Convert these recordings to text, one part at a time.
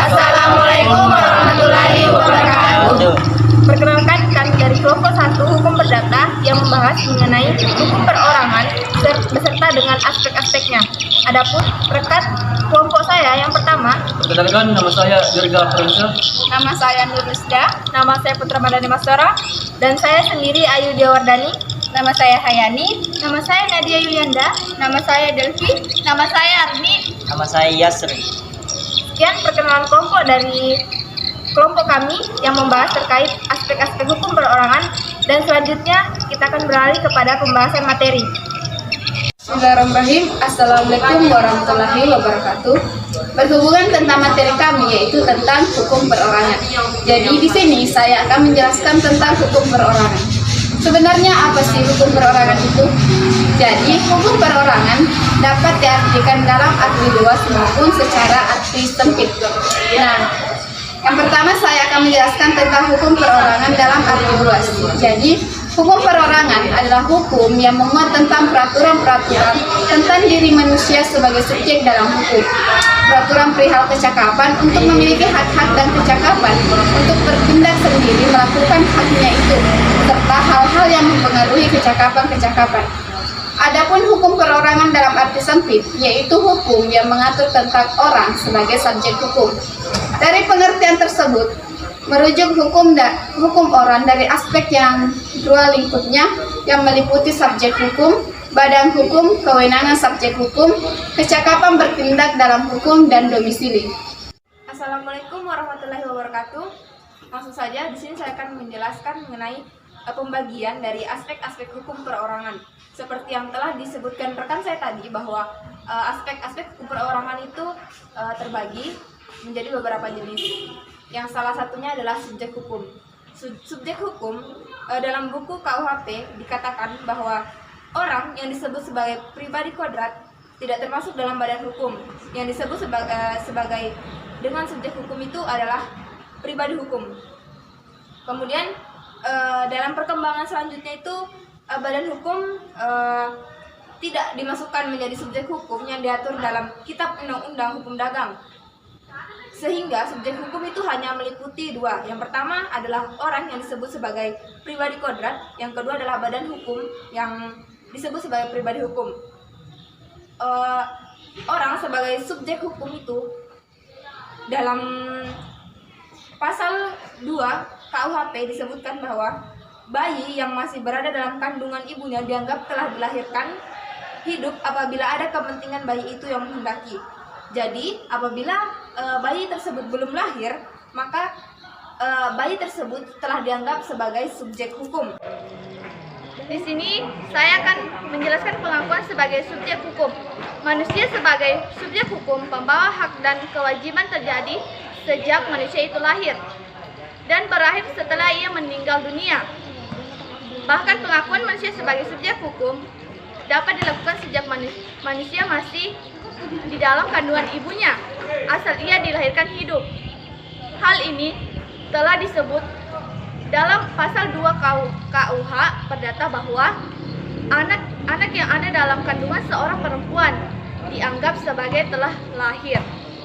Assalamualaikum warahmatullahi wabarakatuh. Perkenalkan, kami dari kelompok 1 Hukum Perdata yang membahas mengenai hukum perorangan beserta dengan aspek-aspeknya. Adapun rekan kelompok saya yang pertama, Perkenalkan, nama saya Dirga Pransa. nama saya Nur Rusda, nama saya Putra Madani Mastora, dan saya sendiri Ayu Diawardani, nama saya Hayani, nama saya Nadia Yulianda, nama saya Delvi, nama saya Arni. Nama saya Yasri. Sekian perkenalan kelompok dari kelompok kami yang membahas terkait aspek-aspek hukum perorangan, dan selanjutnya kita akan beralih kepada pembahasan materi. Bismillahirrahmanirrahim. Assalamualaikum warahmatullahi wabarakatuh. Berhubungan tentang materi kami, yaitu tentang hukum perorangan. Jadi di sini saya akan menjelaskan tentang hukum perorangan. Sebenarnya apa sih hukum perorangan itu? Jadi hukum perorangan dapat diartikan dalam arti luas maupun secara arti sempit. Nah, yang pertama saya akan menjelaskan tentang hukum perorangan dalam arti luas. Jadi, hukum perorangan adalah hukum yang memuat tentang peraturan-peraturan tentang diri manusia sebagai subjek dalam hukum. Peraturan perihal kecakapan untuk memiliki hak-hak dan kecakapan untuk bertindak sendiri melakukan haknya itu, serta hal-hal yang mempengaruhi kecakapan-kecakapan. Adapun hukum perorangan dalam arti sempit, yaitu hukum yang mengatur tentang orang sebagai subjek hukum. Dari pengertian tersebut, merujuk hukum orang dari aspek yang dua lingkupnya, yang meliputi subjek hukum, badan hukum, kewenangan subjek hukum, kecakapan bertindak dalam hukum, dan domisili. Assalamualaikum warahmatullahi wabarakatuh. Langsung saja di sini saya akan menjelaskan mengenai pembagian dari aspek-aspek hukum perorangan. Seperti yang telah disebutkan rekan saya tadi, bahwa aspek-aspek hukum perorangan itu terbagi menjadi beberapa jenis. Yang salah satunya adalah subjek hukum. Subjek hukum dalam buku KUHP dikatakan bahwa orang yang disebut sebagai pribadi kodrat tidak termasuk dalam badan hukum. Yang disebut sebagai dengan subjek hukum itu adalah pribadi hukum. Kemudian dalam perkembangan selanjutnya itu badan hukum tidak dimasukkan menjadi subjek hukum yang diatur dalam Kitab Undang-Undang Hukum Dagang, sehingga subjek hukum itu hanya meliputi dua. Yang pertama adalah orang yang disebut sebagai pribadi kodrat, yang kedua adalah badan hukum yang disebut sebagai pribadi hukum. Orang sebagai subjek hukum itu dalam pasal 2 KUHP disebutkan bahwa bayi yang masih berada dalam kandungan ibunya dianggap telah dilahirkan hidup apabila ada kepentingan bayi itu yang menghendaki. Jadi apabila bayi tersebut belum lahir, maka bayi tersebut telah dianggap sebagai subjek hukum. Di sini saya akan menjelaskan pengakuan sebagai subjek hukum. Manusia sebagai subjek hukum pembawa hak dan kewajiban terjadi sejak manusia itu lahir dan berakhir setelah ia meninggal dunia. Bahkan pengakuan manusia sebagai subjek hukum dapat dilakukan sejak manusia masih di dalam kandungan ibunya, asal ia dilahirkan hidup. Hal ini telah disebut dalam pasal 2 KUH Perdata bahwa anak yang ada dalam kandungan seorang perempuan dianggap sebagai telah lahir,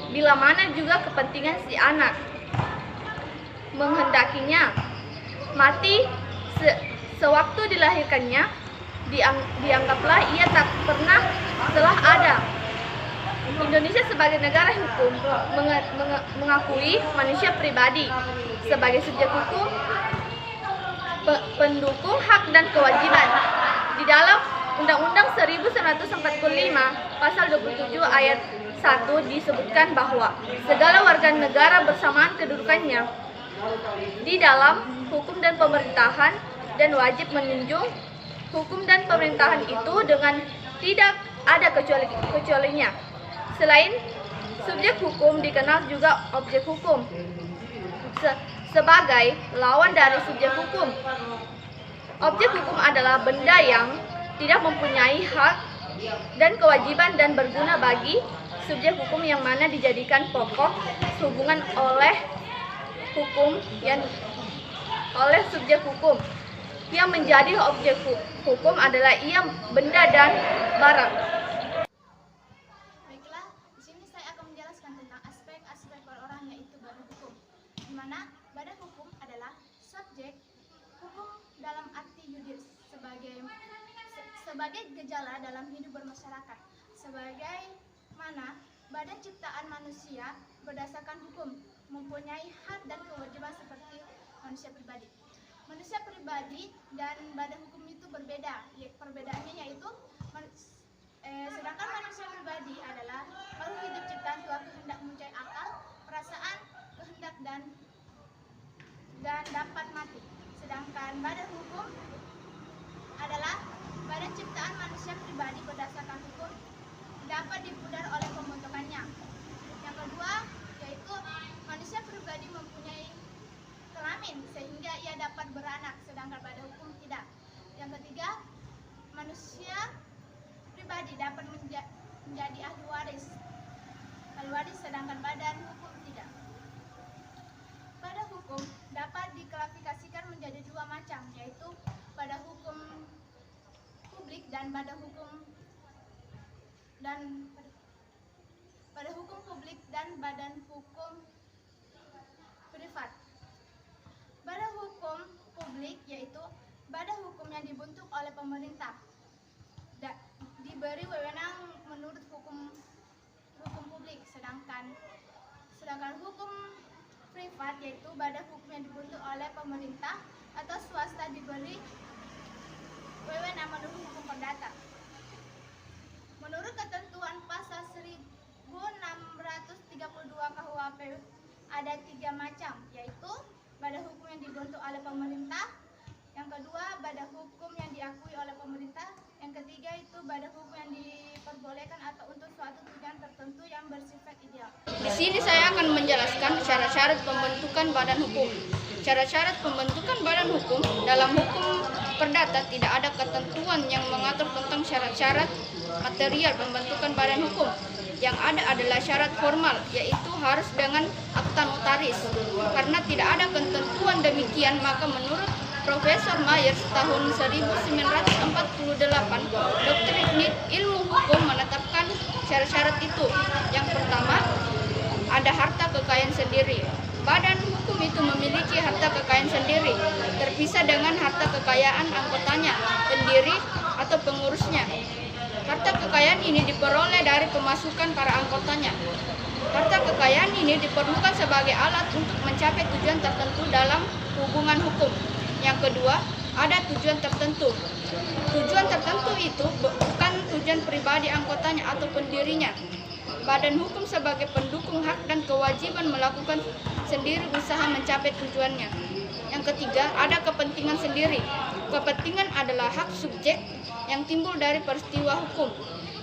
bila mana juga kepentingan si anak menghendakinya mati sewaktu dilahirkannya, dianggaplah ia tak pernah telah ada. Indonesia sebagai negara hukum mengakui manusia pribadi sebagai subjek hukum, pendukung hak dan kewajiban. Di dalam Undang-Undang 1945 pasal 27 ayat 1 disebutkan bahwa segala warga negara bersamaan kedudukannya di dalam hukum dan pemerintahan dan wajib menjunjung hukum dan pemerintahan itu dengan tidak ada kecualinya. Selain subjek hukum dikenal juga objek hukum sebagai lawan dari subjek hukum. Objek hukum adalah benda yang tidak mempunyai hak dan kewajiban dan berguna bagi subjek hukum yang mana dijadikan pokok hubungan oleh hukum yang oleh subjek hukum. Yang menjadi objek hukum adalah ia benda dan barang. Baiklah, di sini saya akan menjelaskan tentang aspek-aspek perorangan, yaitu sebagai gejala dalam hidup bermasyarakat, sebagaimana badan ciptaan manusia berdasarkan hukum mempunyai hak dan kewajiban seperti manusia pribadi. Manusia pribadi dan badan hukum itu berbeda. Perbedaannya yaitu sedangkan manusia pribadi adalah makhluk hidup ciptaan Tuhan kehendak mempunyai akal, perasaan, kehendak dan dapat mati. Sedangkan badan hukum adalah badan ciptaan manusia pribadi berdasarkan hukum dapat dipudar oleh pembentukannya. Yang kedua yaitu manusia pribadi mempunyai kelamin sehingga ia dapat beranak, sedangkan badan hukum tidak. Yang ketiga, manusia pribadi dapat menjadi ahli waris, sedangkan badan hukum tidak. Badan hukum dapat diklasifikasikan menjadi dua macam, yaitu badan hukum publik dan badan hukum publik dan badan hukum privat. Badan hukum publik yaitu badan hukum yang dibentuk oleh pemerintah, diberi wewenang menurut hukum publik, sedangkan hukum privat yaitu badan hukum yang dibentuk oleh pemerintah atau swasta diberi wewenang menurut hukum perdata. Menurut ketentuan pasal 1632 KUHP ada 3 macam, yaitu badan hukum yang dibentuk oleh pemerintah, yang kedua badan hukum yang diakui oleh pemerintah, yang ketiga itu badan hukum yang diperbolehkan atau untuk suatu tujuan tertentu yang bersifat ideal. Di sini saya akan menjelaskan syarat-syarat pembentukan badan hukum. Syarat-syarat pembentukan badan hukum dalam hukum perdata tidak ada ketentuan yang mengatur tentang syarat-syarat material pembentukan badan hukum. Yang ada adalah syarat formal, yaitu harus dengan akta notaris. Karena tidak ada ketentuan demikian, maka menurut Profesor Myers tahun 1948, Doktrin Ilmu Hukum menetapkan syarat-syarat itu. Yang pertama, ada harta kekayaan sendiri. Badan hukum itu memiliki harta kekayaan sendiri, terpisah dengan harta kekayaan anggotanya, pendiri atau pengurusnya. Harta kekayaan ini diperoleh dari pemasukan para anggotanya. Harta kekayaan ini diperlukan sebagai alat untuk mencapai tujuan tertentu dalam hubungan hukum. Yang kedua, ada tujuan tertentu. Tujuan tertentu itu bukan tujuan pribadi anggotanya atau pendirinya. Badan hukum sebagai pendukung hak dan kewajiban melakukan sendiri usaha mencapai tujuannya. Yang ketiga, ada kepentingan sendiri. Kepentingan adalah hak subjek yang timbul dari peristiwa hukum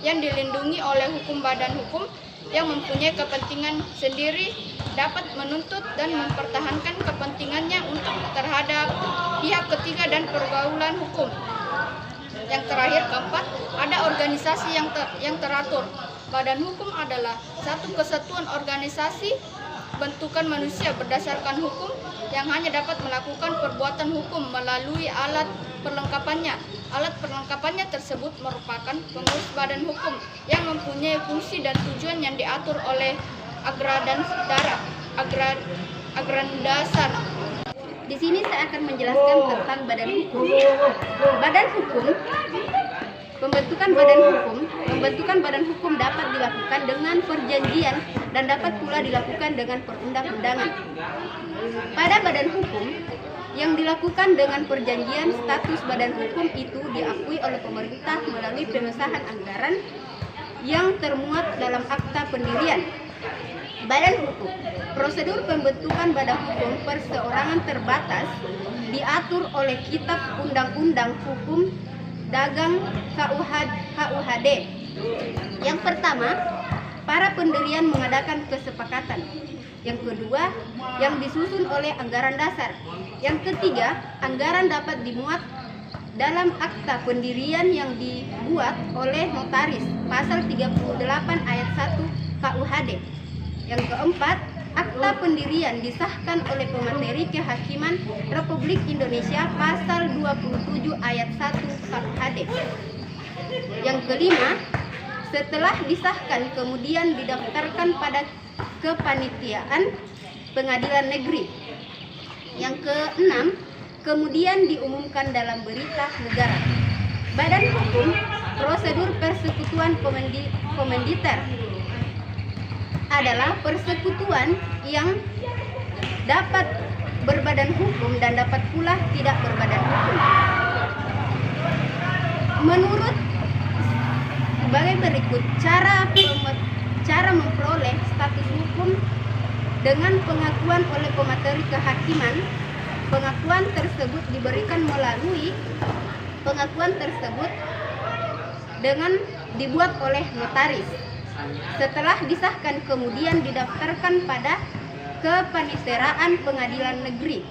yang dilindungi oleh hukum. Badan hukum yang mempunyai kepentingan sendiri dapat menuntut dan mempertahankan kepentingannya untuk terhadap pihak ketiga dan pergaulan hukum. Yang terakhir, keempat, ada organisasi yang teratur. Badan hukum adalah satu kesatuan organisasi bentukan manusia berdasarkan hukum yang hanya dapat melakukan perbuatan hukum melalui alat perlengkapannya. Alat perlengkapannya tersebut merupakan pengurus badan hukum yang mempunyai fungsi dan tujuan yang diatur oleh agrandasar. Di sini saya akan menjelaskan tentang badan hukum. Badan hukum, pembentukan badan hukum dapat dilakukan dengan perjanjian dan dapat pula dilakukan dengan perundang-undangan. Pada badan hukum yang dilakukan dengan perjanjian, status badan hukum itu diakui oleh pemerintah melalui pengesahan anggaran yang termuat dalam akta pendirian. Badan hukum, prosedur pembentukan badan hukum perseorangan terbatas diatur oleh Kitab Undang-Undang Hukum Dagang KUHD. Yang pertama, para pendirian mengadakan kesepakatan. Yang kedua, yang disusun oleh anggaran dasar. Yang ketiga, anggaran dapat dimuat dalam akta pendirian yang dibuat oleh notaris, pasal 38 ayat 1 KUHD. Yang keempat, akta pendirian disahkan oleh Pemateri Kehakiman Republik Indonesia, pasal 27 ayat 1 KUHD. Yang kelima, setelah disahkan kemudian didaftarkan pada kepanitiaan pengadilan negeri. Yang keenam, kemudian diumumkan dalam berita negara. Badan hukum, prosedur persekutuan komanditer adalah persekutuan yang dapat berbadan hukum dan dapat pula tidak berbadan hukum. Menurut sebagai berikut cara memperoleh status hukum dengan pengakuan oleh pemateri kehakiman. Pengakuan tersebut diberikan melalui pengakuan tersebut dengan dibuat oleh notaris. Setelah disahkan kemudian didaftarkan pada Kepaniteraan Pengadilan Negeri.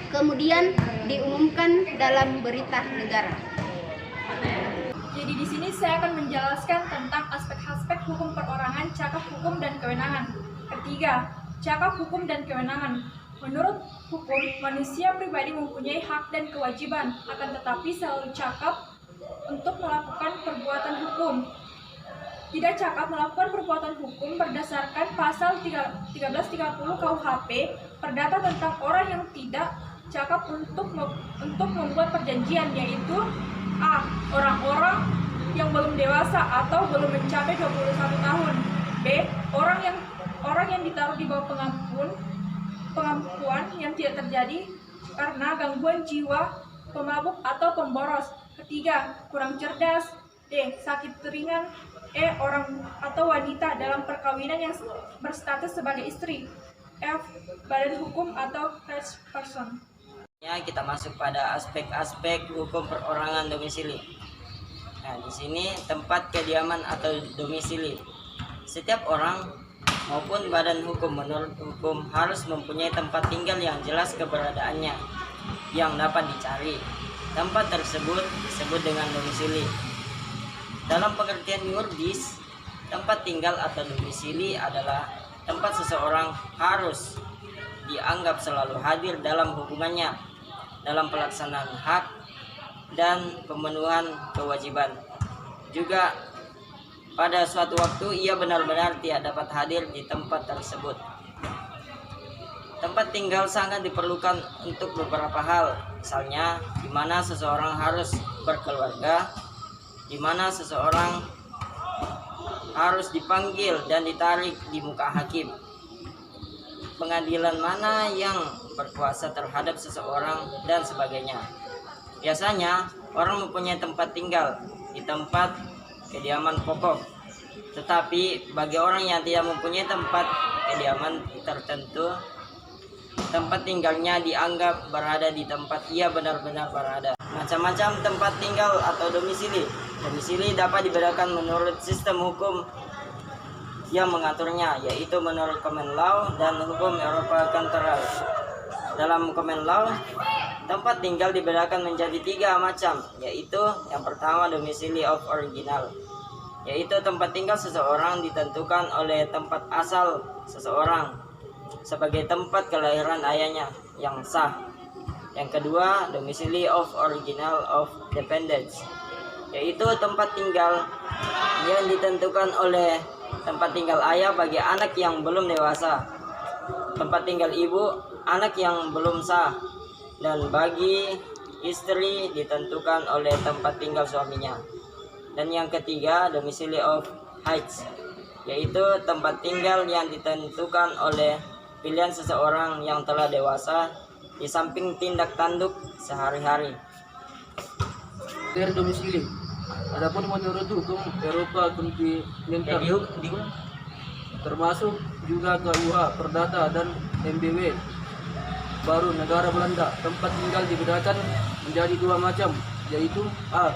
Kemudian diumumkan dalam berita negara. Jadi di sini saya akan menjelaskan tentang aspek-aspek hukum perorangan, cakap hukum dan kewenangan. Ketiga, cakap hukum dan kewenangan. Menurut hukum, manusia pribadi mempunyai hak dan kewajiban, akan tetapi selalu cakap untuk melakukan perbuatan hukum. Tidak cakap melakukan perbuatan hukum berdasarkan pasal 1330 KUHP, Perdata tentang orang yang tidak cakap untuk membuat perjanjian, yaitu A. Orang-orang yang belum dewasa atau belum mencapai 21 tahun. B. Orang yang ditaruh di bawah pengampuan yang tidak terjadi karena gangguan jiwa, pemabuk atau pemboros. Ketiga, kurang cerdas. D. Sakit ringan. E. Orang atau wanita dalam perkawinan yang berstatus sebagai istri. F. Badan hukum atau third person. Ya, kita masuk pada aspek-aspek hukum perorangan domisili. Nah, di sini tempat kediaman atau domisili. Setiap orang maupun badan hukum menurut hukum harus mempunyai tempat tinggal yang jelas keberadaannya, yang dapat dicari. Tempat tersebut disebut dengan domisili. Dalam pengertian yuridis, tempat tinggal atau domisili adalah tempat seseorang harus dianggap selalu hadir dalam hubungannya, dalam pelaksanaan hak dan pemenuhan kewajiban. Juga pada suatu waktu ia benar-benar tidak dapat hadir di tempat tersebut. Tempat tinggal sangat diperlukan untuk beberapa hal, misalnya di mana seseorang harus berkeluarga, di mana seseorang harus dipanggil dan ditarik di muka hakim, pengadilan mana yang berkuasa terhadap seseorang, dan sebagainya. Biasanya orang mempunyai tempat tinggal di tempat kediaman pokok, tetapi bagi orang yang tidak mempunyai tempat kediaman tertentu, tempat tinggalnya dianggap berada di tempat ia benar-benar berada. Macam-macam tempat tinggal atau domisili. Domisili dapat dibedakan menurut sistem hukum yang mengaturnya, yaitu menurut common law dan hukum Eropa Konteral. Dalam common law, tempat tinggal dibedakan menjadi 3 macam, yaitu yang pertama domisili of original, yaitu tempat tinggal seseorang ditentukan oleh tempat asal seseorang sebagai tempat kelahiran ayahnya yang sah. Yang kedua, domisili of original of dependence, yaitu tempat tinggal yang ditentukan oleh tempat tinggal ayah bagi anak yang belum dewasa, tempat tinggal ibu anak yang belum sah, dan bagi istri ditentukan oleh tempat tinggal suaminya. Dan yang ketiga, domisili of heights, yaitu tempat tinggal yang ditentukan oleh pilihan seseorang yang telah dewasa di samping tindak tanduk sehari-hari. Dari domisili. Adapun menurut hukum Eropa kontinental termasuk juga KUH, Perdata dan MBW baru negara Belanda, tempat tinggal dibedakan menjadi 2 macam, yaitu A.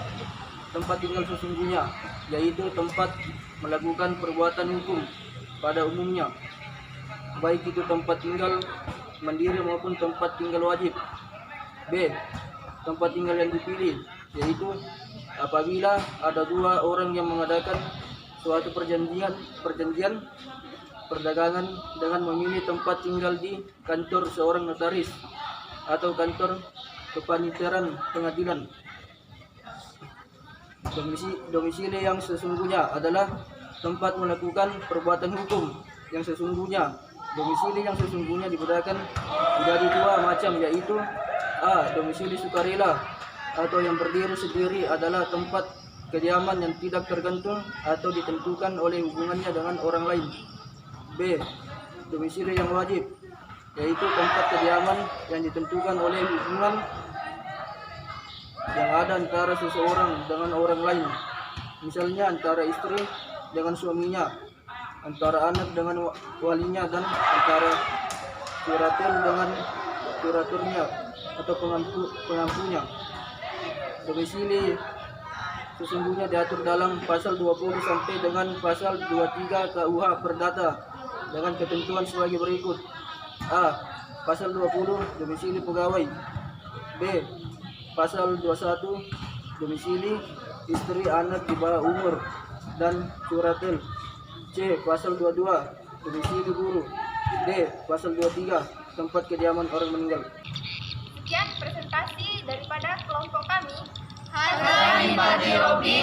Tempat tinggal sesungguhnya, yaitu tempat melakukan perbuatan hukum pada umumnya, baik itu tempat tinggal mandiri maupun tempat tinggal wajib. B. Tempat tinggal yang dipilih, yaitu apabila ada 2 orang yang mengadakan suatu perjanjian perdagangan dengan memilih tempat tinggal di kantor seorang notaris atau kantor kepanitiaan pengadilan. Domisili yang sesungguhnya adalah tempat melakukan perbuatan hukum yang sesungguhnya. Domisili yang sesungguhnya dibedakan menjadi 2 macam, yaitu A. Domisili sukarela atau yang berdiri sendiri adalah tempat kediaman yang tidak tergantung atau ditentukan oleh hubungannya dengan orang lain. B. Domisili yang wajib, yaitu tempat kediaman yang ditentukan oleh hubungan yang ada antara seseorang dengan orang lain, misalnya antara istri dengan suaminya, antara anak dengan walinya, dan antara kurator dengan kuratornya atau pengampunya. Domisili sesungguhnya diatur dalam pasal 20 sampai dengan pasal 23 KUH Perdata dengan ketentuan sebagai berikut. A. Pasal 20 domisili pegawai. B. Pasal 21 domisili istri anak di bawah umur dan curatel. C. Pasal 22 domisili guru. D. Pasal 23 tempat kediaman orang meninggal. Sekian presentasi daripada kelompok kami. Hazani Robi